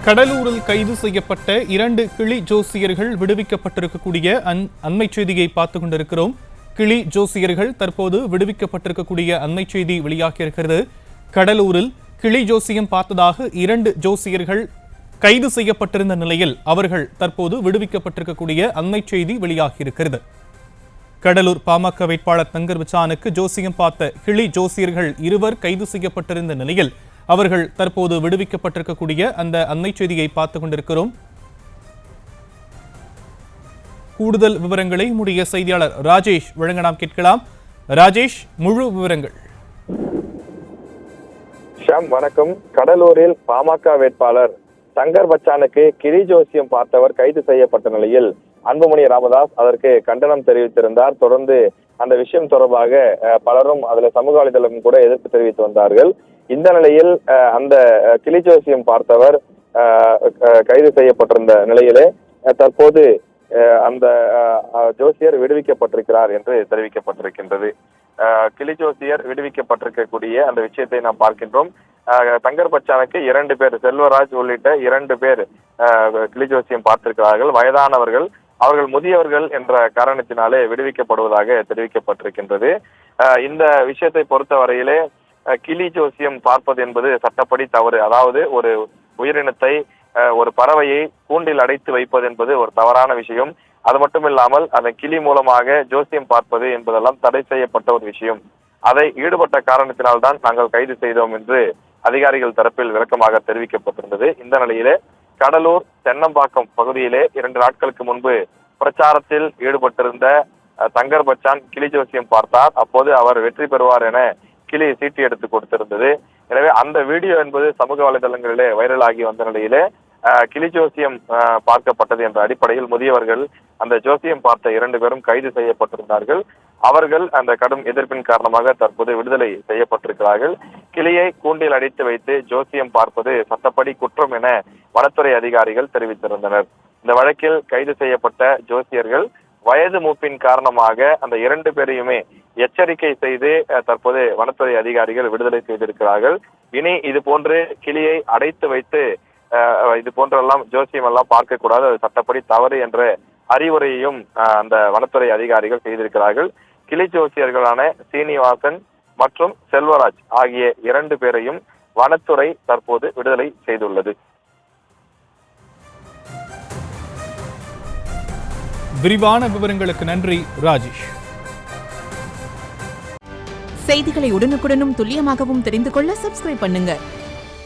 கடலூரில் கைது செய்யப்பட்ட 2 கிளி ஜோசியர்கள் விடுவிக்கப்பட்டிருக்கக்கூடிய அண்மை செய்தியை பார்த்துக் கொண்டிருக்கிறோம். கிளி ஜோசியர்கள் தற்போது விடுவிக்கப்பட்டிருக்கக்கூடிய அண்மை செய்தி வெளியாகியிருக்கிறது. கடலூரில் கிளி ஜோசியம் பார்த்ததாக 2 ஜோசியர்கள் கைது செய்யப்பட்டிருந்த நிலையில் அவர்கள் தற்போது விடுவிக்கப்பட்டிருக்கக்கூடிய அண்மை செய்தி வெளியாகியிருக்கிறது. கடலூர் பாமக வேட்பாளர் தங்கர் பச்சானுக்கு ஜோசியம் பார்த்த கிளி ஜோசியர்கள் 2 கைது செய்யப்பட்டிருந்த நிலையில் அவர்கள் தற்போது விடுவிக்கப்பட்டிருக்கக்கூடிய அந்த அண்மை செய்தியை பார்த்துக் கொண்டிருக்கிறோம். கூடுதல் விவரங்களை நம்முடைய செய்தியாளர் ராஜேஷ் வழங்க நாம் கேட்கலாம். ராஜேஷ், முழு விவரங்கள். வணக்கம். கடலூரில் பாமக வேட்பாளர் தங்கர் பச்சானுக்கு கிளி ஜோசியம் பார்த்தவர் கைது செய்யப்பட்ட நிலையில் அன்புமணி ராமதாஸ் அதற்கு கண்டனம் தெரிவித்திருந்தார். தொடர்ந்து அந்த விஷயம் தொடர்பாக பலரும் அதுல சமூக வலைதளம் கூட எதிர்ப்பு தெரிவித்து வந்தார்கள். இந்த நிலையில் அந்த கிளி ஜோசியம் பார்த்தவர் கைது செய்யப்பட்டிருந்த நிலையிலே தற்போது அந்த ஜோசியர் விடுவிக்கப்பட்டிருக்கிறார் என்று தெரிவிக்கப்பட்டிருக்கின்றது. கிளி ஜோசியர் விடுவிக்கப்பட்டிருக்கக்கூடிய அந்த விஷயத்தை நாம் பார்க்கின்றோம். தங்கர் பச்சானுக்கு 2 பேர், செல்வராஜ் உள்ளிட்ட 2 பேர் கிளி ஜோசியம் பார்த்திருக்கிறார்கள். வயதானவர்கள், அவர்கள் முதியவர்கள் என்ற காரணத்தினாலே விடுவிக்கப்படுவதாக தெரிவிக்கப்பட்டிருக்கின்றது. இந்த விஷயத்தை பொறுத்த வரையிலே கிளி ஜோசியம் பார்ப்பது என்பது சட்டப்படி தவறு. அதாவது ஒரு உயிரினத்தை, ஒரு பறவையை கூண்டில் அடைத்து வைப்பது என்பது ஒரு தவறான விஷயம். அது மட்டும் இல்லாமல் அந்த கிளி மூலமாக ஜோசியம் பார்ப்பது என்பதெல்லாம் தடை செய்யப்பட்ட ஒரு விஷயம். அதை ஈடுபட்ட காரணத்தினால்தான் நாங்கள் கைது செய்தோம் என்று அதிகாரிகள் தரப்பில் விளக்கமாக தெரிவிக்கப்பட்டிருந்தது. இந்த நிலையிலே கடலூர் தென்னம்பாக்கம் பகுதியிலே 2 நாட்களுக்கு முன்பு பிரச்சாரத்தில் ஈடுபட்டிருந்த தங்கர் பச்சான் கிளி ஜோசியம் பார்த்தார். அப்போது அவர் வெற்றி பெறுவார் என கிளி சீட்டி எடுத்து கொடுத்திருந்தது. எனவே அந்த வீடியோ என்பது சமூக வலைதளங்களிலே வைரலாகி வந்த நிலையிலே கிளி ஜோசியம் பார்க்கப்பட்டது என்ற அடிப்படையில் முதியவர்கள் அந்த ஜோசியம் பார்த்த 2 பேரும் கைது செய்யப்பட்டிருந்தார்கள். அவர்கள் அந்த கடும் எதிர்ப்பின் காரணமாக தற்போது விடுதலை செய்யப்பட்டிருக்கிறார்கள். கிளியை கூண்டில் அடைத்து வைத்து ஜோசியம் பார்ப்பது சட்டப்படி குற்றம் என வனத்துறை அதிகாரிகள் தெரிவித்திருந்தனர். இந்த வழக்கில் கைது செய்யப்பட்ட ஜோசியர்கள் வயது மூப்பின் காரணமாக அந்த 2 பேரையுமே எச்சரிக்கை செய்து தற்போது வனத்துறை அதிகாரிகள் விடுதலை செய்திருக்கிறார்கள். இனி இது போன்று கிளியை அடைத்து வைத்து இது போன்றெல்லாம் ஜோசியம் எல்லாம் பார்க்க கூடாது, அது சட்டப்படி தவறு என்ற அறிவுரையையும் அந்த வனத்துறை அதிகாரிகள் செய்திருக்கிறார்கள். கிளி ஜோசியர்களான சீனிவாசன் மற்றும் செல்வராஜ் ஆகிய 2 பேரையும் வனத்துறை தற்போது விடுதலை செய்துள்ளது. விரிவான விவரங்களுக்கு நன்றி ராஜேஷ். செய்திகளை உடனுக்குடனும் துல்லியமாகவும் தெரிந்து கொள்ள சப்ஸ்கிரைப் பண்ணுங்க.